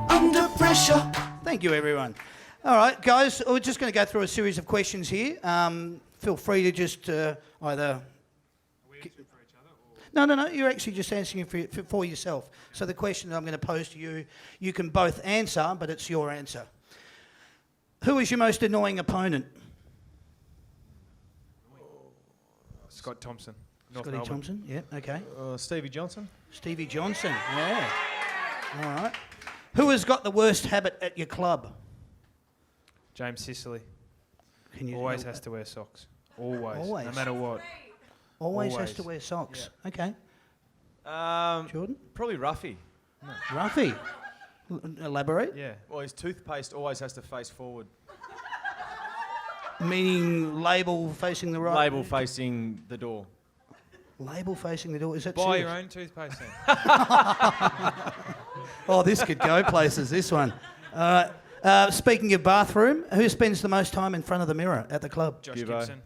Under pressure. Thank you, everyone. All right, guys, we're just going to go through a series of questions here. Feel free to just either... No, you're actually just answering for yourself. So the question that I'm going to pose to you, you can both answer, but it's your answer. Who is your most annoying opponent? Scott Thompson. North Scotty Melbourne. Thompson, yeah, okay. Stevie Johnson. Stevie Johnson, yeah. All right. Who has got the worst habit at your club? James Sicily. Can you Always has to wear socks. Always. Always. No matter what. Always has always. to wear socks. Okay. Jordan? Probably Ruffy. Ruffy. Elaborate. Yeah. Well, his toothpaste always has to face forward. Meaning label facing the right. Label facing the door. Label facing the door. Is that Buy serious? your own toothpaste then. Oh, this could go places, this one. All right. Speaking of bathroom, who spends the most time in front of the mirror at the club? Josh Gibbo. Gibson.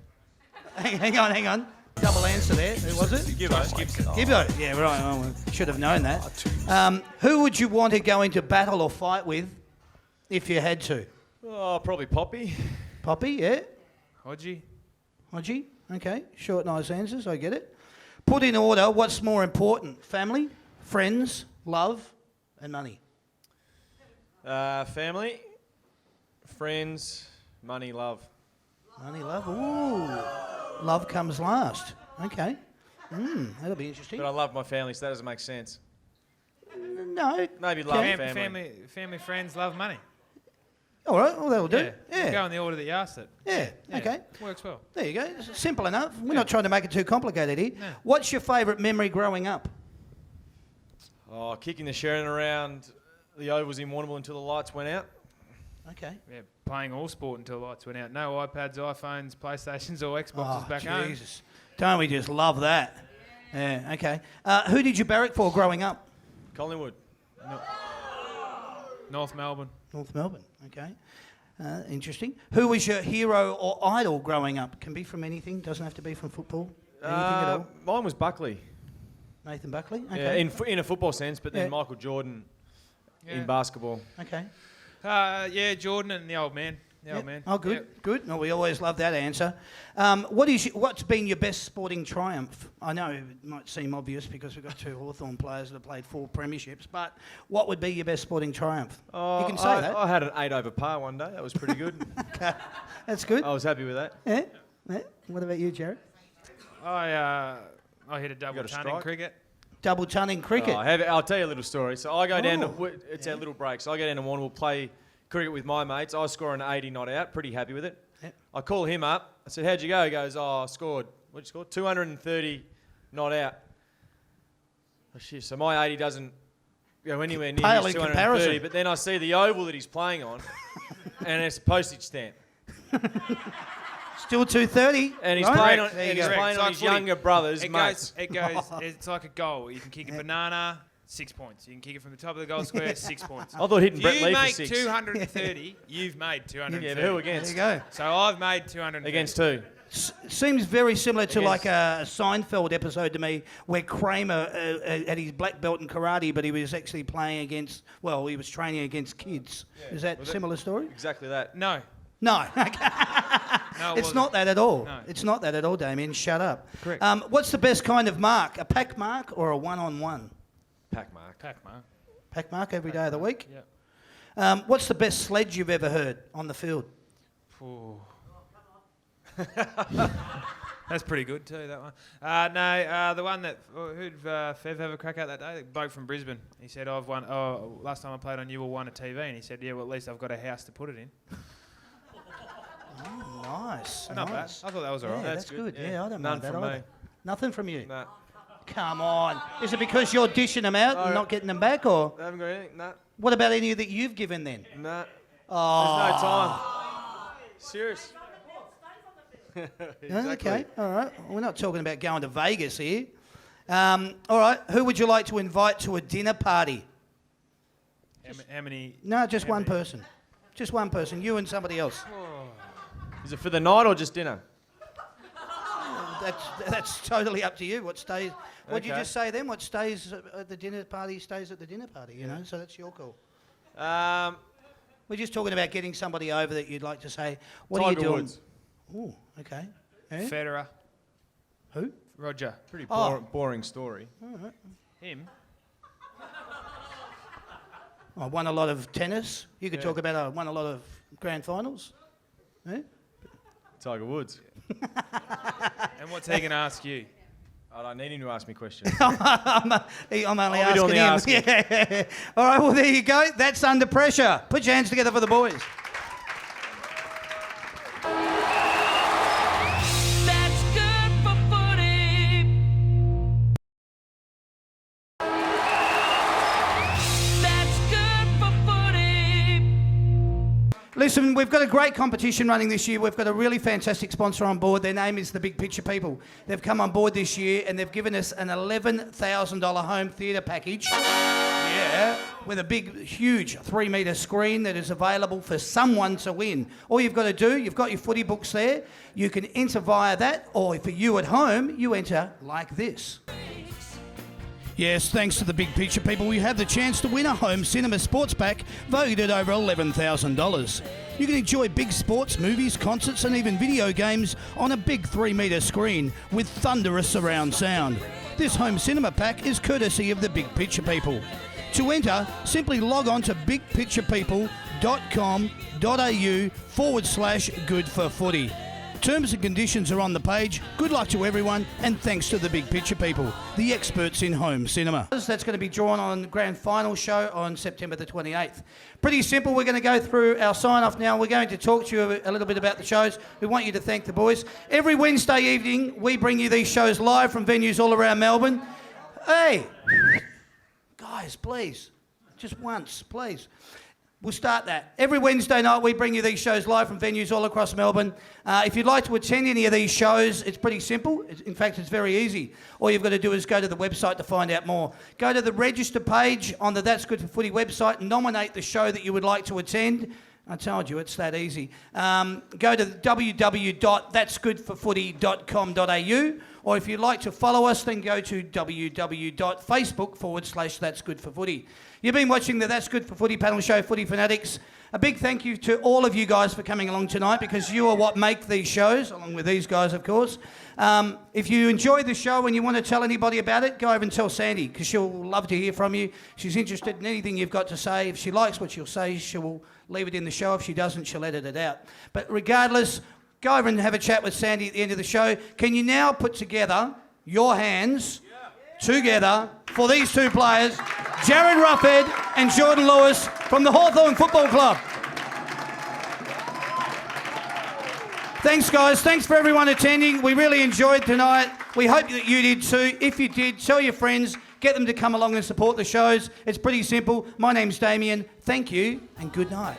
Hang on. Double answer there. Who was it? Josh Gibson. Gibbo. Yeah, right. Oh, we should have known that. Who would you want to go into battle or fight with if you had to? Oh, probably Poppy. Poppy, yeah. Hodgie. Hodgie, okay. Short, nice answers, I get it. Put in order, what's more important? Family, friends, love, and money. Family, friends, money, love. Money, love, ooh. Love comes last. Okay. That'll be interesting. But I love my family, so that doesn't make sense. No. Maybe love Okay. family. Family, friends, love money. All right, well, that'll do. Yeah. Yeah. Go in the order that you asked it. Yeah, Yeah. okay. Works well. There you go. It's simple enough. We're not trying to make it too complicated here. No. What's your favourite memory growing up? Oh, kicking the Sheridan around the ovals in Warrnambool until the lights went out. Okay. Yeah, playing all sport until the lights went out. No iPads, iPhones, PlayStations or Xboxes back home. Jesus. Don't we just love that? Yeah, okay. Who did you barrack for growing up? Collingwood. North Melbourne. North Melbourne, okay. Interesting. Who was your hero or idol growing up? Can be from anything, doesn't have to be from football. Anything at all? Mine was Buckley. Nathan Buckley? Yeah, Okay. in a football sense, but then Yeah. Michael Jordan Yeah. in basketball. Okay. Yeah, Jordan and the old man. The Yeah. old man. Oh, good, Yep. good. No, we always love that answer. What's been your best sporting triumph? I know it might seem obvious because we've got two Hawthorn players that have played 4 premierships, but what would be your best sporting triumph? You can say I, that. I had an 8 over par one day. That was pretty good. Okay. That's good. I was happy with that. Yeah. Yeah. What about you, Jared? I hit a double got a ton in strike? cricket. Double ton in cricket. Oh, I'll tell you a little story. So I go down Oh. to, it's our little break. So I go down to Warrnambool, play cricket with my mates. I score an 80 not out. Pretty happy with it. Yep. I call him up. I said, how'd you go? He goes, oh, I scored. What'd you score? 230 not out. Oh, shit. So my 80 doesn't go anywhere near Pale his in 230. comparison. But then I see the oval that he's playing on, and it's a postage stamp. Still 230. And he's right? playing on, There you and he's go. playing It's on like his footy. younger brother's It mates. goes. It's like a goal. You can kick a banana, 6 points. You can kick it from the top of the goal square, 6 points. I thought hitting If Brett you Lee for make 6. 230, you've made 230. Yeah, but who There against? you go. So I've made 230. Against two. Seems very similar to Against- like a Seinfeld episode to me where Kramer had his black belt in karate, but he was actually playing against, well, he was training against kids. Is that a similar story? Exactly that. No. No. No, It's not that at all. No. It's not that at all, Damien. Shut up. Correct. What's the best kind of mark? A pack mark or a one-on-one? Pack mark. Pack, man. Pack mark every day of the week? Yep. What's the best sledge you've ever heard on the field? Ooh. That's pretty good too, that one. No, the one that, who'd Fev have a crack at that day? The bloke from Brisbane. He said, I've won, last time I played on you all won a TV. And he said, yeah, well, at least I've got a house to put it in. Nice. Not bad. nice. I thought that was all right. Yeah, that's good. Yeah, I don't None mind that from either. me. Nothing from you? Nah. Come on. Is it because you're dishing them out and No. not getting them back, or I haven't got anything. Nah. what about any that you've given then? Nah. Oh, There's no time. Serious. yeah, okay, all right. We're not talking about going to Vegas here. All right, who would you like to invite to a dinner party? How many? No, just how one many- person. Just one person, you and somebody else. Is it for the night or just dinner? That's totally up to you. What stays? What did you Okay. just say then? What stays at the dinner party stays at the dinner party. You know, so that's your call. We're just talking about getting somebody over that you'd like to say. What are you Tiger doing? Woods. Oh, okay. Yeah? Federer. Who? Roger. Pretty Oh. boring story. Him. I won a lot of tennis. You could Yeah. talk about won a lot of grand finals. Eh? Tiger Woods. And what's he going to ask you? I don't need him to ask me questions. I'm only I'll be doing asking the him. asking. Yeah. All right, well, there you go. That's Under Pressure. Put your hands together for the boys. Listen, we've got a great competition running this year. We've got a really fantastic sponsor on board. Their name is the Big Picture People. They've come on board this year and they've given us an $11,000 home theatre package. Yeah, with a big, huge 3-metre screen that is available for someone to win. All you've got to do, you've got your footy books there. You can enter via that, or for you at home, you enter like this. Yes, thanks to the Big Picture People, you have the chance to win a home cinema sports pack valued at over $11,000. You can enjoy big sports, movies, concerts and even video games on a big 3-metre screen with thunderous surround sound. This home cinema pack is courtesy of the Big Picture People. To enter, simply log on to bigpicturepeople.com.au/good-for-footy. Terms and conditions are on the page. Good luck to everyone, and thanks to the Big Picture People, the experts in home cinema. That's going to be drawn on the grand final show on September the 28th. Pretty simple. We're going to go through our sign-off now. We're going to talk to you a little bit about the shows. We want you to thank the boys. Every Wednesday evening, we bring you these shows live from venues all around Melbourne. Hey, guys, please, just once, please. We'll start that. Every Wednesday night, we bring you these shows live from venues all across Melbourne. If you'd like to attend any of these shows, it's pretty simple. In fact, it's very easy. All you've got to do is go to the website to find out more. Go to the register page on the That's Good for Footy website and nominate the show that you would like to attend. I told you, it's that easy. Go to www.that'sgoodforfooty.com.au, or if you'd like to follow us, then go to www.facebook.com/that'sgoodforfooty. You've been watching the That's Good for Footy panel show, Footy Fanatics. A big thank you to all of you guys for coming along tonight, because you are what make these shows, along with these guys, of course. If you enjoyed the show and you want to tell anybody about it, go over and tell Sandy, because she'll love to hear from you. She's interested in anything you've got to say. If she likes what you'll say, she will leave it in the show. If she doesn't, she'll edit it out. But regardless, go over and have a chat with Sandy at the end of the show. Can you now put together your hands together for these two players, Jared Ruffhead and Jordan Lewis from the Hawthorn Football Club. Thanks, guys. Thanks for everyone attending. We really enjoyed tonight. We hope that you did too. If you did, tell your friends, get them to come along and support the shows. It's pretty simple. My name's Damien. Thank you and good night.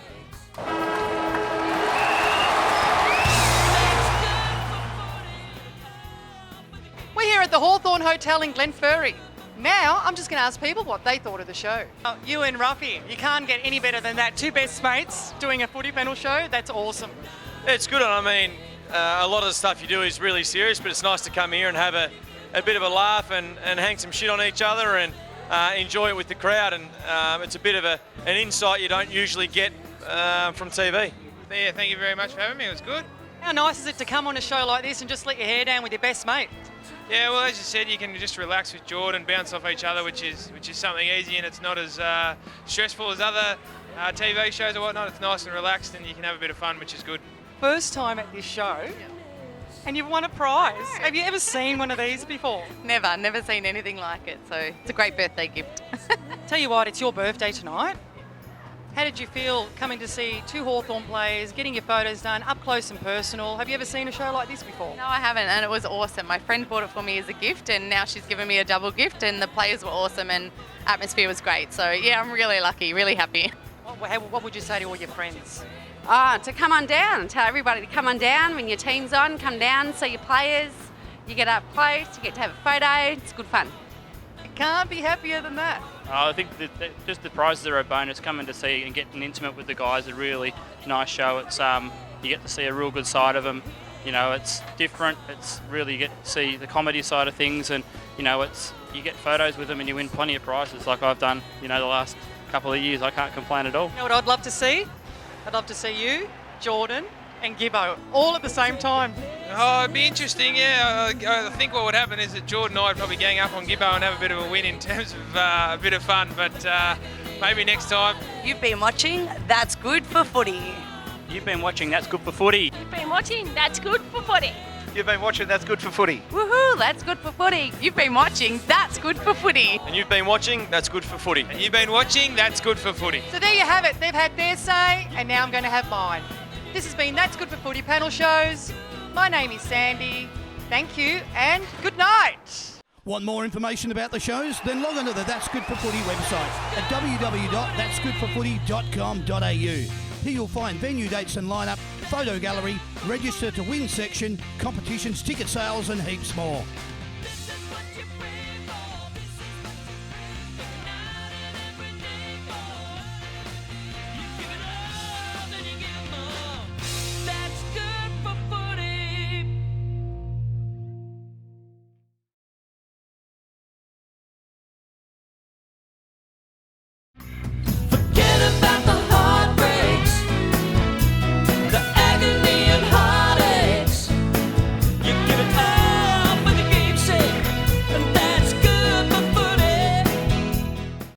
We're here at the Hawthorn Hotel in Glenferrie. Now, I'm just going to ask people what they thought of the show. You and Ruffy, you can't get any better than that. Two best mates doing a footy panel show. That's awesome. It's good, and I mean, a lot of the stuff you do is really serious, but it's nice to come here and have a bit of a laugh and hang some shit on each other and enjoy it with the crowd. And it's a bit of an insight you don't usually get from TV. Yeah, thank you very much for having me. It was good. How nice is it to come on a show like this and just let your hair down with your best mate? Yeah, well, as you said, you can just relax with Jordan, bounce off each other, which is something easy, and it's not as stressful as other TV shows or whatnot. It's nice and relaxed, and you can have a bit of fun, which is good. First time at this show, and you've won a prize. Have you ever seen one of these before? Never seen anything like it, so it's a great birthday gift. Tell you what, it's your birthday tonight. How did you feel coming to see two Hawthorn players, getting your photos done, up close and personal? Have you ever seen a show like this before? No, I haven't, and it was awesome. My friend bought it for me as a gift, and now she's given me a double gift, and the players were awesome, and atmosphere was great. So, yeah, I'm really lucky, really happy. What would you say to all your friends? To come on down, tell everybody to come on down. When your team's on, come down, see your players. You get up close, you get to have a photo. It's good fun. You can't be happier than that. I think that just the prizes are a bonus. Coming to see and getting intimate with the guys is a really nice show. It's you get to see a real good side of them. You know, it's different. It's really, you get to see the comedy side of things, and you know, you get photos with them and you win plenty of prizes like I've done. You know, the last couple of years, I can't complain at all. You know what I'd love to see? I'd love to see you, Jordan, and Gibbo all at the same time. Oh, it'd be interesting, yeah. I think what would happen is that Jordan and I would probably gang up on Gibbo and have a bit of a win in terms of a bit of fun, but maybe next time. You've been watching That's Good for Footy. You've been watching That's Good for Footy. You've been watching That's Good for Footy. You've been watching That's Good for Footy. Woohoo, that's good for footy. You've been watching That's Good for Footy. And you've been watching That's Good for Footy. And you've been watching That's Good for Footy. So there you have it. They've had their say, and now I'm going to have mine. This has been That's Good for Footy panel shows. My name is Sandy. Thank you, and good night. Want more information about the shows? Then log on to the That's Good for Footy website at www.that'sgoodforfooty.com.au. Here you'll find venue dates and lineup, photo gallery, register to win section, competitions, ticket sales and heaps more.